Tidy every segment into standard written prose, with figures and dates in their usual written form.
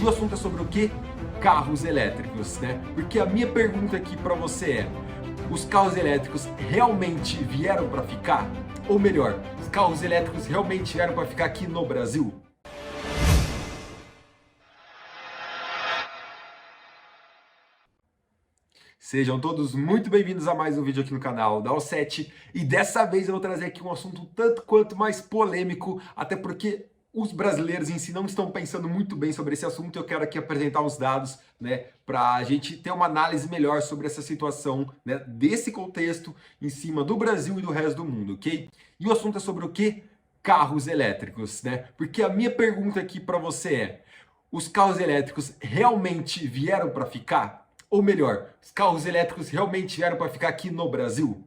o assunto é sobre o quê? Carros elétricos, né? Porque a minha pergunta aqui para você é: os carros elétricos realmente vieram para ficar? Ou melhor, os carros elétricos realmente vieram para ficar aqui no Brasil? Sejam todos muito bem-vindos a mais um vídeo aqui no canal da O7 e dessa vez eu vou trazer aqui um assunto tanto quanto mais polêmico, até porque os brasileiros em si não estão pensando muito bem sobre esse assunto. Eu quero aqui apresentar os dados, né, para a gente ter uma análise melhor sobre essa situação, né, desse contexto em cima do Brasil e do resto do mundo, ok? E o assunto é sobre o quê? Carros elétricos, né? Porque a minha pergunta aqui para você é: os carros elétricos realmente vieram para ficar? Ou melhor, os carros elétricos realmente vieram para ficar aqui no Brasil?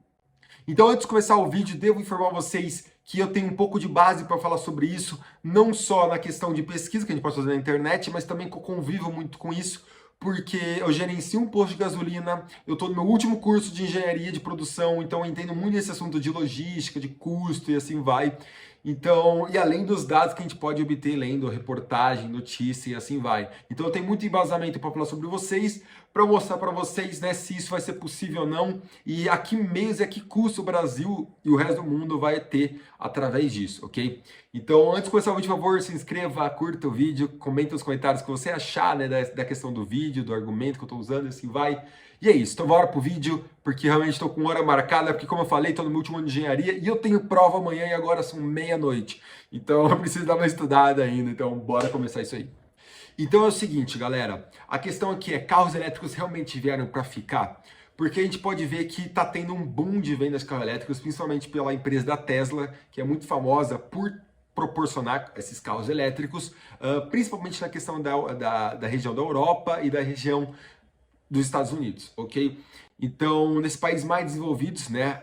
Então, antes de começar o vídeo, devo informar vocês que eu tenho um pouco de base para falar sobre isso, não só na questão de pesquisa que a gente pode fazer na internet, mas também que eu convivo muito com isso, porque eu gerencio um posto de gasolina, eu estou no meu último curso de engenharia de produção, então eu entendo muito esse assunto de logística, de custo e assim vai. Então, e além dos dados que a gente pode obter lendo reportagem, notícia e assim vai. Então eu tenho muito embasamento para falar sobre vocês, para mostrar para vocês, né, se isso vai ser possível ou não, e a que meios e a que custo o Brasil e o resto do mundo vai ter através disso, ok? Então, antes de começar o vídeo, por favor, se inscreva, curta o vídeo, comenta nos comentários o que você achar, né, da questão do vídeo, do argumento que eu estou usando e assim vai. E é isso, então bora pro vídeo, porque realmente estou com hora marcada, porque como eu falei, estou no meu último ano de engenharia e eu tenho prova amanhã e agora são meia-noite. Então eu preciso dar uma estudada ainda, então bora começar isso aí. Então é o seguinte, galera, a questão aqui é: carros elétricos realmente vieram para ficar? Porque a gente pode ver que está tendo um boom de vendas de carros elétricos, principalmente pela empresa da Tesla, que é muito famosa por proporcionar esses carros elétricos, principalmente na questão da região da Europa e da região dos Estados Unidos, ok? Então, nesses países mais desenvolvidos, né,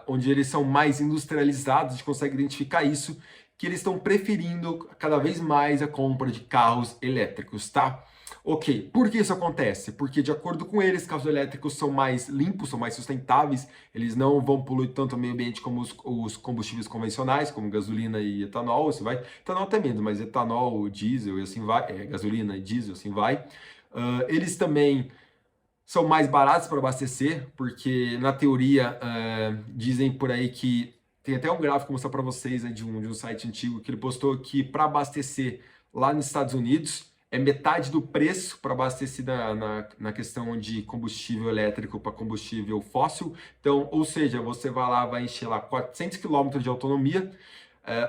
onde eles são mais industrializados, a gente consegue identificar isso, que eles estão preferindo cada vez mais a compra de carros elétricos, tá? Ok, por que isso acontece? Porque, de acordo com eles, carros elétricos são mais limpos, são mais sustentáveis, eles não vão poluir tanto o meio ambiente como os combustíveis convencionais, como gasolina e etanol, você vai. Etanol até menos, mas etanol, diesel e assim vai, gasolina e diesel, assim vai. Eles também são mais baratos para abastecer, porque na teoria dizem por aí que tem até um gráfico que eu vou mostrar para vocês de um site antigo que ele postou que para abastecer lá nos Estados Unidos é metade do preço para abastecer na questão de combustível elétrico para combustível fóssil. Então, ou seja, você vai lá, vai encher lá 400 quilômetros de autonomia.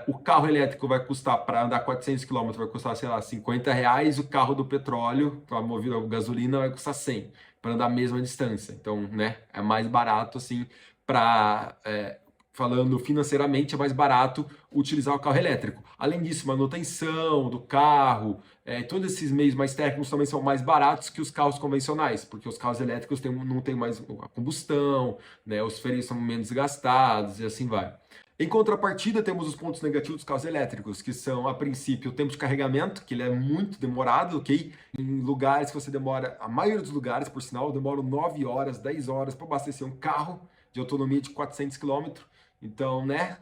O carro elétrico vai custar, para andar 400 quilômetros, vai custar, sei lá, R$ 50. O carro do petróleo, movido a gasolina, vai custar 100 para andar a mesma distância. Então, né, é mais barato, assim, falando financeiramente, é mais barato utilizar o carro elétrico. Além disso, manutenção do carro, todos esses meios mais técnicos também são mais baratos que os carros convencionais, porque os carros elétricos não tem mais a combustão, né, os freios são menos gastados e assim vai. Em contrapartida, temos os pontos negativos dos carros elétricos, que são, a princípio, o tempo de carregamento, que ele é muito demorado, ok? Em lugares que você demora, a maioria dos lugares, por sinal, demoram 9 horas, 10 horas para abastecer um carro de autonomia de 400 quilômetros. Então, né,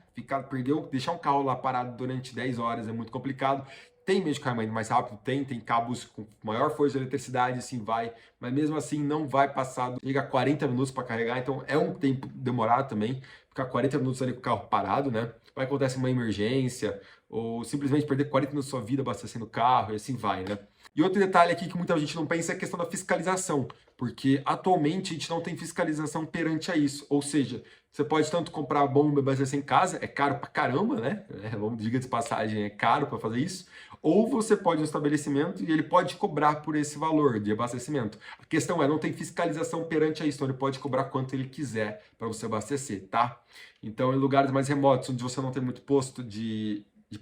deixar um carro lá parado durante 10 horas é muito complicado. Tem meio de carregamento mais rápido? Tem cabos com maior força de eletricidade, assim vai, mas mesmo assim não vai passar, chega a 40 minutos para carregar, então é um tempo demorado também, ficar 40 minutos ali com o carro parado, né? Vai acontecer uma emergência, ou simplesmente perder 40 minutos da sua vida abastecendo o carro, e assim vai, né? E outro detalhe aqui que muita gente não pensa é a questão da fiscalização, porque atualmente a gente não tem fiscalização perante a isso, ou seja, você pode tanto comprar bomba e abastecer em casa, é caro pra caramba, né? Vamos, diga de passagem, é caro para fazer isso. Ou você pode ir no estabelecimento e ele pode cobrar por esse valor de abastecimento. A questão é, não tem fiscalização perante a isso, então ele pode cobrar quanto ele quiser para você abastecer, tá? Então, em lugares mais remotos, onde você não tem muito posto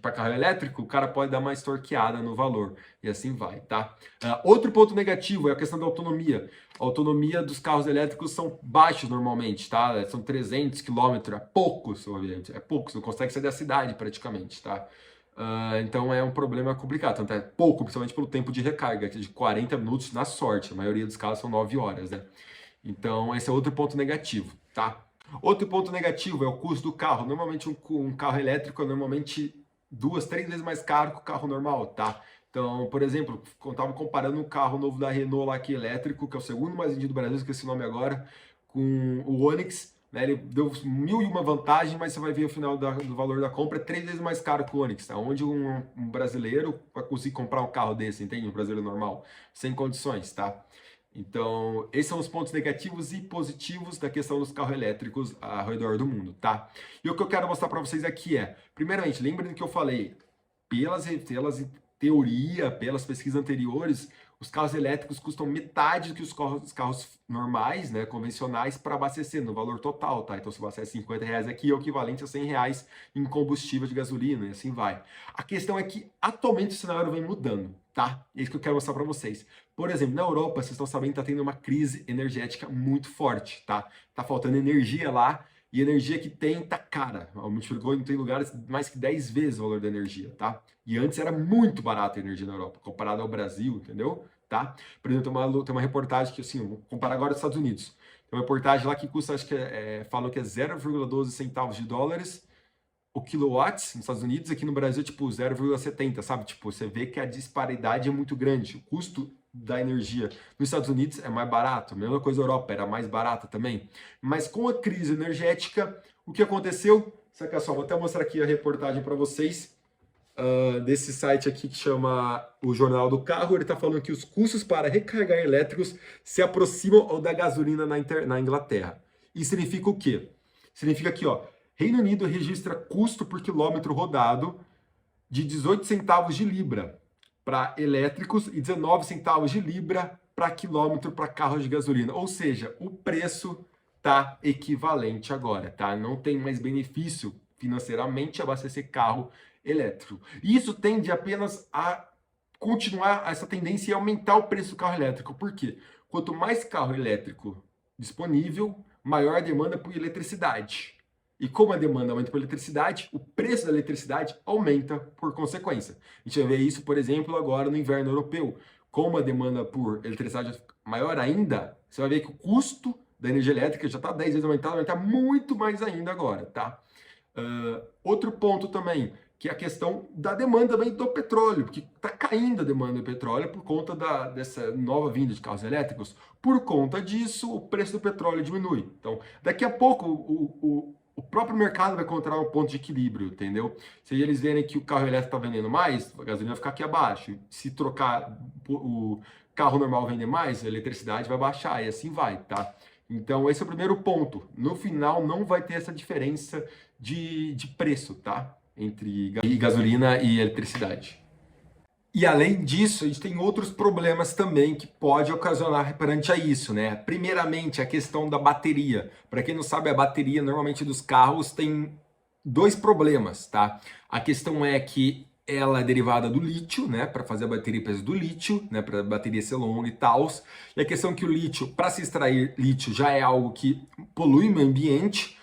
para carro elétrico, o cara pode dar uma extorqueada no valor, e assim vai, tá? Outro ponto negativo é a questão da autonomia. A autonomia dos carros elétricos são baixos normalmente, tá? São 300 quilômetros, é pouco, é pouco, você não consegue sair da cidade praticamente, tá? Então é um problema complicado, tanto é pouco, principalmente pelo tempo de recarga, que é de 40 minutos na sorte, a maioria dos casos são 9 horas, né? Então esse é outro ponto negativo, tá? Outro ponto negativo é o custo do carro. Normalmente um carro elétrico é normalmente 2, 3 vezes mais caro que o carro normal, tá? Então, por exemplo, quando eu estava comparando um carro novo da Renault lá, aqui elétrico, que é o segundo mais vendido do Brasil, esqueci o nome agora, com o Onix, né? Ele deu 1001 vantagem, mas você vai ver o final do valor da compra é 3 vezes mais caro que o Onix, tá? Onde um brasileiro vai conseguir comprar um carro desse, entende? Um brasileiro normal, sem condições, tá? Então, esses são os pontos negativos e positivos da questão dos carros elétricos ao redor do mundo, tá? E o que eu quero mostrar para vocês aqui é, primeiramente, lembrem do que eu falei, pelas teoria, pelas pesquisas anteriores, os carros elétricos custam metade do que os carros normais, né, convencionais, para abastecer no valor total, tá? Então, se você abastece R$ 50 aqui, é o equivalente a R$ 100 em combustível de gasolina, e assim vai. A questão é que, atualmente, o cenário vem mudando, tá? É isso que eu quero mostrar para vocês. Por exemplo, na Europa, vocês estão sabendo que está tendo uma crise energética muito forte, tá? Tá faltando energia lá, e a energia que tem tá cara. Multiplicou, tem lugares mais que 10 vezes o valor da energia, tá? E antes era muito barata a energia na Europa, comparado ao Brasil, entendeu? Tá? Por exemplo, tem uma reportagem que, assim, vou comparar agora os Estados Unidos. Tem uma reportagem lá que custa, acho que falam que é 0,12 centavos de dólares o quilowatts nos Estados Unidos, aqui no Brasil, tipo 0,70, sabe? Tipo, você vê que a disparidade é muito grande. O custo da energia nos Estados Unidos é mais barato. A mesma coisa na Europa, era mais barata também. Mas com a crise energética, o que aconteceu? Saca só, vou até mostrar aqui a reportagem para vocês. Desse site aqui que chama o Jornal do Carro, ele está falando que os custos para recarregar elétricos se aproximam ao da gasolina na Inglaterra. Isso significa o quê? Significa que, ó, Reino Unido registra custo por quilômetro rodado de 18 centavos de libra para elétricos e 19 centavos de libra para quilômetro para carros de gasolina. Ou seja, o preço está equivalente agora, tá? Não tem mais benefício financeiramente abastecer carro elétrico. E isso tende apenas a continuar essa tendência e aumentar o preço do carro elétrico. Por quê? Quanto mais carro elétrico disponível, maior a demanda por eletricidade. E como a demanda aumenta por eletricidade, o preço da eletricidade aumenta por consequência. A gente vai ver isso, por exemplo, agora no inverno europeu. Como a demanda por eletricidade é maior ainda, você vai ver que o custo da energia elétrica já está 10 vezes aumentado, vai aumentar muito mais ainda agora, tá? Outro ponto também, que é a questão da demanda também do petróleo, porque está caindo a demanda do petróleo por conta dessa nova vinda de carros elétricos. Por conta disso, o preço do petróleo diminui. Então, daqui a pouco, o próprio mercado vai encontrar um ponto de equilíbrio, entendeu? Se eles verem que o carro elétrico está vendendo mais, a gasolina vai ficar aqui abaixo. Se trocar o carro normal vender mais, a eletricidade vai baixar e assim vai, tá? Então, esse é o primeiro ponto. No final, não vai ter essa diferença de preço, tá? Entre gasolina e eletricidade. E além disso, a gente tem outros problemas também que pode ocasionar perante a isso, né? Primeiramente, a questão da bateria. Para quem não sabe, a bateria normalmente dos carros tem dois problemas, tá? A questão é que ela é derivada do lítio, né? Para fazer a bateria precisa do lítio, né? Para a bateria ser longa e tal. E a questão é que o lítio, para se extrair lítio, já é algo que polui o meio ambiente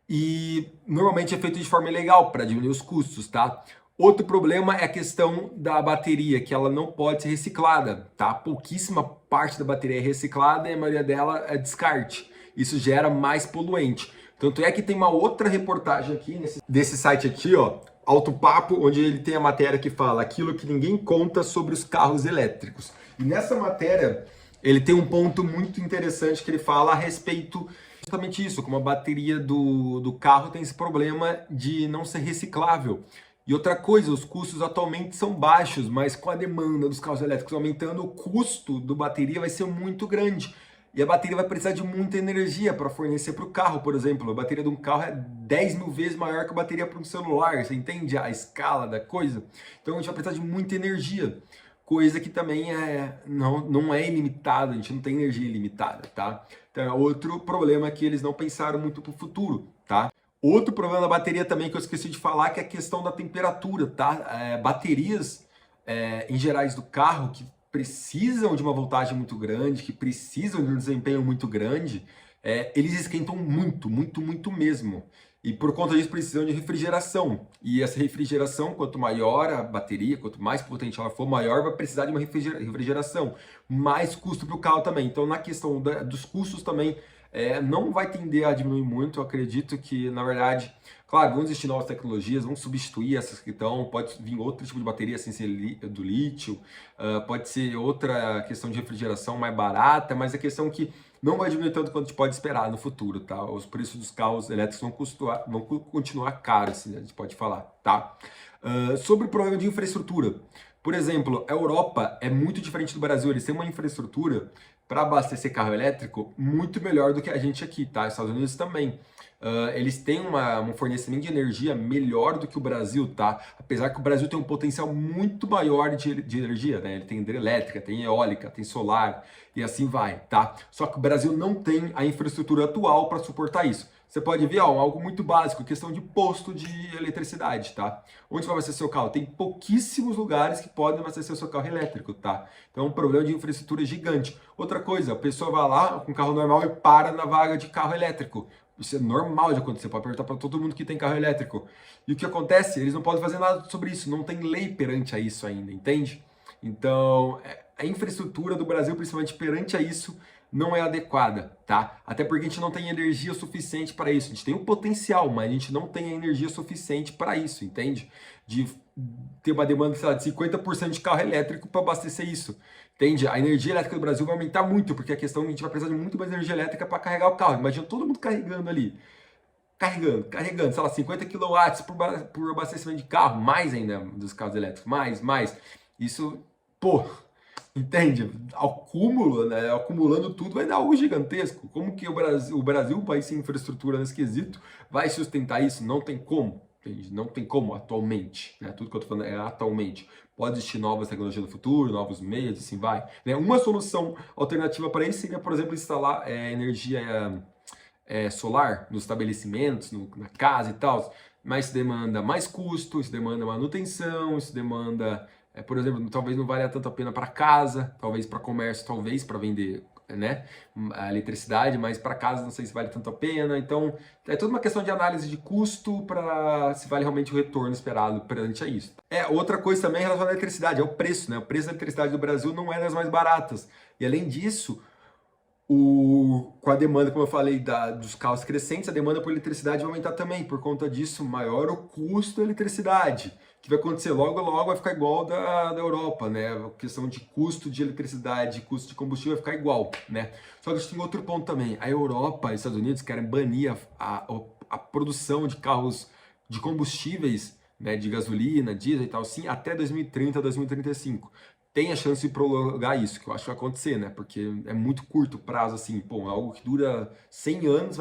e normalmente é feito de forma ilegal para diminuir os custos, tá? Outro problema é a questão da bateria, que ela não pode ser reciclada, tá? Pouquíssima parte da bateria é reciclada e a maioria dela é descarte. Isso gera mais poluente. Tanto é que tem uma outra reportagem aqui, desse site aqui, ó, Alto Papo, onde ele tem a matéria que fala aquilo que ninguém conta sobre os carros elétricos. E nessa matéria, ele tem um ponto muito interessante que ele fala a respeito justamente isso, como a bateria do carro tem esse problema de não ser reciclável. E outra coisa, os custos atualmente são baixos, mas com a demanda dos carros elétricos aumentando, o custo da bateria vai ser muito grande. E a bateria vai precisar de muita energia para fornecer para o carro, por exemplo. A bateria de um carro é 10 mil vezes maior que a bateria para um celular, você entende a escala da coisa? Então a gente vai precisar de muita energia, coisa que também não é ilimitada, a gente não tem energia ilimitada, tá? Então é outro problema que eles não pensaram muito para o futuro, tá? Outro problema da bateria também que eu esqueci de falar, que é a questão da temperatura, tá? Baterias em gerais do carro que precisam de uma voltagem muito grande, que precisam de um desempenho muito grande, eles esquentam muito, muito, muito mesmo. E por conta disso precisam de refrigeração. E essa refrigeração, quanto maior a bateria, quanto mais potente ela for, maior vai precisar de uma refrigeração. Mais custo para o carro também. Então na questão dos custos também, não vai tender a diminuir muito. Eu acredito que, na verdade, claro, vão existir novas tecnologias, vão substituir essas que estão, pode vir outro tipo de bateria sem ser do lítio, pode ser outra questão de refrigeração mais barata, mas a questão é que não vai diminuir tanto quanto a gente pode esperar no futuro, tá? Os preços dos carros elétricos vão continuar caros, assim, a gente pode falar, tá? Sobre o problema de infraestrutura. Por exemplo, a Europa é muito diferente do Brasil, eles têm uma infraestrutura para abastecer carro elétrico muito melhor do que a gente aqui, tá? Estados Unidos também. Eles têm um fornecimento de energia melhor do que o Brasil, tá? Apesar que o Brasil tem um potencial muito maior de energia, né? Ele tem hidrelétrica, tem eólica, tem solar e assim vai, tá? Só que o Brasil não tem a infraestrutura atual para suportar isso. Você pode ver, algo muito básico, questão de posto de eletricidade, tá? Onde vai abastecer seu carro? Tem pouquíssimos lugares que podem abastecer o seu carro elétrico, tá? Então é um problema de infraestrutura gigante. Outra coisa, a pessoa vai lá com carro normal e para na vaga de carro elétrico. Isso é normal de acontecer, pode perguntar para todo mundo que tem carro elétrico. E o que acontece? Eles não podem fazer nada sobre isso, não tem lei perante a isso ainda, entende? Então, a infraestrutura do Brasil, principalmente perante a isso, não é adequada, tá? Até porque a gente não tem energia suficiente para isso. A gente tem o potencial, mas a gente não tem a energia suficiente para isso, entende? De ter uma demanda, sei lá, de 50% de carro elétrico para abastecer isso. Entende? A energia elétrica do Brasil vai aumentar muito, porque a questão é que a gente vai precisar de muito mais energia elétrica para carregar o carro. Imagina todo mundo carregando ali. Carregando, sei lá, 50 quilowatts por abastecimento de carro, mais ainda dos carros elétricos, mais. Isso, pô, entende? Acúmulo, né? Acumulando tudo vai dar algo gigantesco. Como que o Brasil, um país sem infraestrutura nesse quesito, vai sustentar isso? Não tem como, entende? Não tem como atualmente, né? Tudo que eu tô falando é atualmente. Pode existir novas tecnologias no futuro, novos meios, assim vai. Né? Uma solução alternativa para isso seria, por exemplo, instalar energia solar nos estabelecimentos, na casa e tal, mas isso demanda mais custo, isso demanda manutenção, isso demanda, por exemplo, talvez não valha tanto a pena para casa, talvez para comércio, talvez para vender, né, a eletricidade, mas para casa não sei se vale tanto a pena. Então, é toda uma questão de análise de custo para se vale realmente o retorno esperado perante a isso. Outra coisa também relacionada à eletricidade, é o preço, né? O preço da eletricidade do Brasil não é das mais baratas. E além disso, com a demanda, como eu falei, dos carros crescentes, a demanda por eletricidade vai aumentar também. Por conta disso, maior o custo da eletricidade. O que vai acontecer? Logo, logo vai ficar igual da Europa, né? A questão de custo de eletricidade, custo de combustível vai ficar igual, né? Só que a gente tem outro ponto também. A Europa e os Estados Unidos querem banir a produção de carros de combustíveis, né, de gasolina, diesel e tal, sim, até 2030, 2035. Tem a chance de prolongar isso, que eu acho que vai acontecer, né? Porque é muito curto prazo, assim, pô, algo que dura 100 anos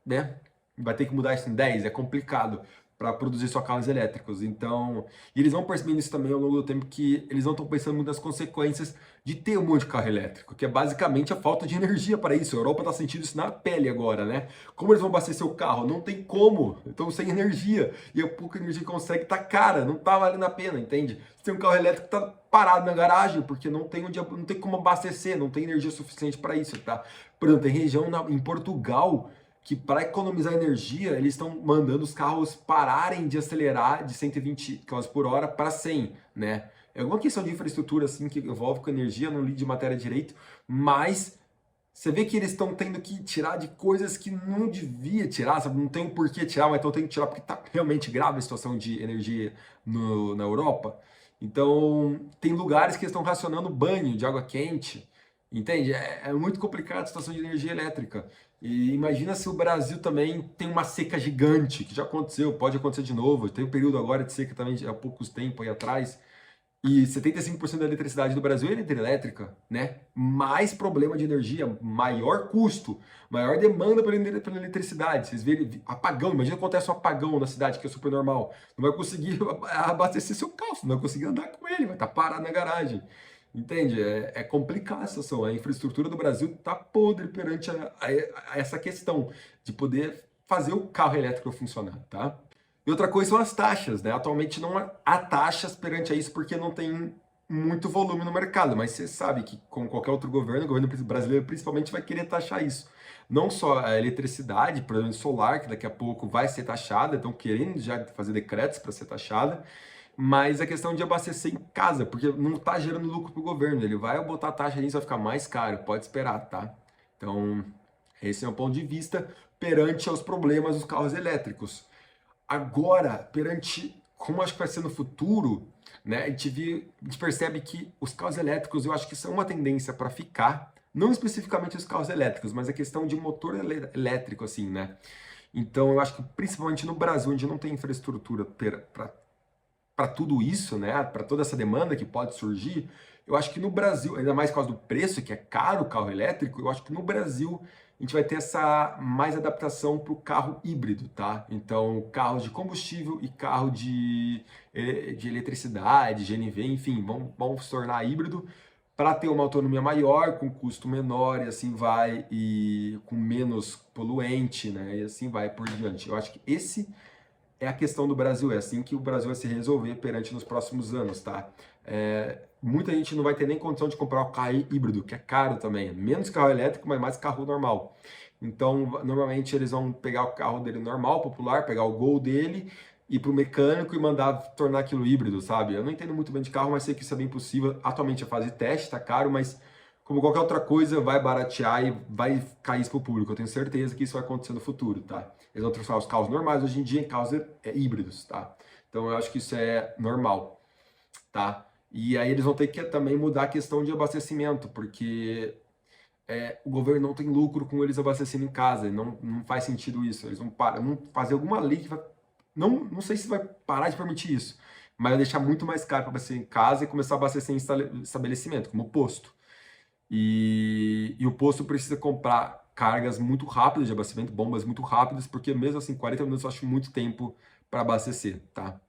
né? Vai ter que mudar isso em 10, é complicado para produzir só carros elétricos. Então, e eles vão percebendo isso também ao longo do tempo, que eles não estão pensando muito nas consequências de ter um monte de carro elétrico, que é basicamente a falta de energia para isso. A Europa está sentindo isso na pele agora, né? Como eles vão abastecer o carro? Não tem como. Então, sem energia. E a pouca energia que consegue tá cara, não tá valendo a pena, entende? Você tem um carro elétrico que tá parado na garagem, porque não tem como abastecer, não tem energia suficiente para isso, tá? Por exemplo, tem região em Portugal que para economizar energia, eles estão mandando os carros pararem de acelerar de 120 km por hora para 100, né? É alguma questão de infraestrutura assim que envolve com energia, não li de matéria direito, mas você vê que eles estão tendo que tirar de coisas que não devia tirar, sabe? Não tem um porquê tirar, mas estão tendo que tirar porque está realmente grave a situação de energia na Europa. Então, tem lugares que estão racionando banho de água quente, entende? É muito complicado a situação de energia elétrica. E imagina se o Brasil também tem uma seca gigante, que já aconteceu, pode acontecer de novo. Tem um período agora de seca também há poucos tempos aí atrás. E 75% da eletricidade do Brasil é hidrelétrica, né? Mais problema de energia, maior custo, maior demanda pela eletricidade. Vocês verem apagão, imagina que acontece um apagão na cidade, que é super normal. Não vai conseguir abastecer seu carro, não vai conseguir andar com ele, vai estar parado na garagem. Entende? É complicada a situação. A infraestrutura do Brasil está podre perante a essa questão de poder fazer o carro elétrico funcionar, tá? E outra coisa são as taxas, né? Atualmente não há taxas perante a isso porque não tem muito volume no mercado, mas você sabe que, como qualquer outro governo, o governo brasileiro principalmente vai querer taxar isso. Não só a eletricidade, por exemplo, solar, que daqui a pouco vai ser taxada, estão querendo já fazer decretos para ser taxada, mas a questão de abastecer em casa, porque não está gerando lucro para o governo, ele vai botar a taxa nisso, vai ficar mais caro, pode esperar, tá? Então, Esse é um ponto de vista perante aos problemas dos carros elétricos. Agora, perante como acho que vai ser no futuro, né, a gente percebe que os carros elétricos, eu acho que são uma tendência para ficar, não especificamente os carros elétricos, mas a questão de motor elétrico, assim, né? Então, eu acho que principalmente no Brasil, onde não tem infraestrutura para tudo isso, né, para toda essa demanda que pode surgir, eu acho que no Brasil, ainda mais por causa do preço, que é caro o carro elétrico, eu acho que no Brasil a gente vai ter essa mais adaptação para o carro híbrido, tá? Então, carros de combustível e carro de eletricidade, GNV, enfim, vão se tornar híbrido para ter uma autonomia maior, com custo menor, e assim vai, e com menos poluente, né? E assim vai por diante. Eu acho que esse é a questão do Brasil, é assim que o Brasil vai se resolver perante nos próximos anos, tá? Muita gente não vai ter nem condição de comprar o carro híbrido, que é caro também, menos carro elétrico, mas mais carro normal. Então, normalmente eles vão pegar o carro dele normal, popular, pegar o Gol dele, ir para o mecânico e mandar tornar aquilo híbrido, sabe? Eu não entendo muito bem de carro, mas sei que isso é bem possível. Atualmente é fase de teste, tá caro, mas como qualquer outra coisa, vai baratear e vai cair isso para o público. Eu tenho certeza que isso vai acontecer no futuro, tá? Eles vão transformar os carros normais hoje em dia em carros híbridos, tá? Então eu acho que isso é normal, tá? E aí eles vão ter que também mudar a questão de abastecimento, porque o governo não tem lucro com eles abastecendo em casa, não faz sentido isso. Eles vão fazer alguma lei que vai. Não sei se vai parar de permitir isso, mas vai deixar muito mais caro para abastecer em casa e começar a abastecer em estabelecimento, como posto. E o posto precisa comprar cargas muito rápidas de abastecimento, bombas muito rápidas, porque mesmo assim, 40 minutos eu acho muito tempo para abastecer, tá?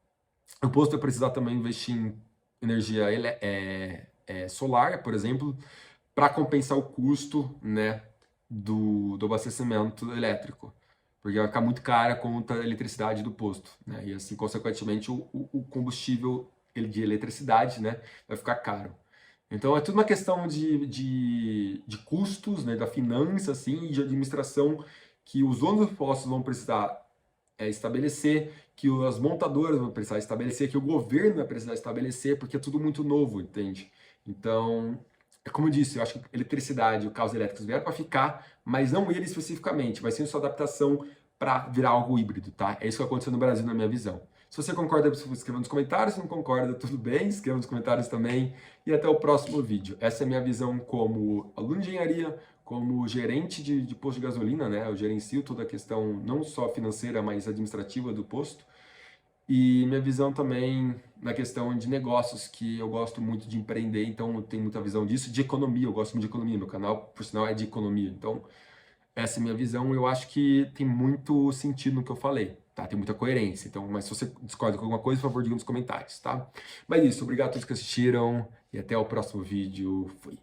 O posto vai precisar também investir em energia solar, por exemplo, para compensar o custo, né, do abastecimento elétrico. Porque vai ficar muito cara a conta da eletricidade do posto, né? E assim, consequentemente, o combustível de eletricidade, né, vai ficar caro. Então é tudo uma questão de custos, né, da finança, assim, e de administração que os donos dos postos vão precisar estabelecer, que as montadoras vão precisar estabelecer, que o governo vai precisar estabelecer, porque é tudo muito novo, entende? Então, é como eu disse, eu acho que a eletricidade e os carros elétricos vieram para ficar, mas não ele especificamente, vai ser sua adaptação para virar algo híbrido, tá? É isso que aconteceu no Brasil, na minha visão. Se você concorda, escreva nos comentários. Se não concorda, tudo bem, escreva nos comentários também. E até o próximo vídeo. Essa é a minha visão como aluno de engenharia, como gerente de posto de gasolina, né? Eu gerencio toda a questão, não só financeira, mas administrativa do posto. E minha visão também na questão de negócios, que eu gosto muito de empreender, então eu tenho muita visão disso. De economia, eu gosto muito de economia. Meu canal, por sinal, é de economia. Então, essa é a minha visão. Eu acho que tem muito sentido no que eu falei, tá? Tem muita coerência. Então, mas se você discorda com alguma coisa, por favor, diga nos comentários, tá? Mas é isso. Obrigado a todos que assistiram e até o próximo vídeo. Fui.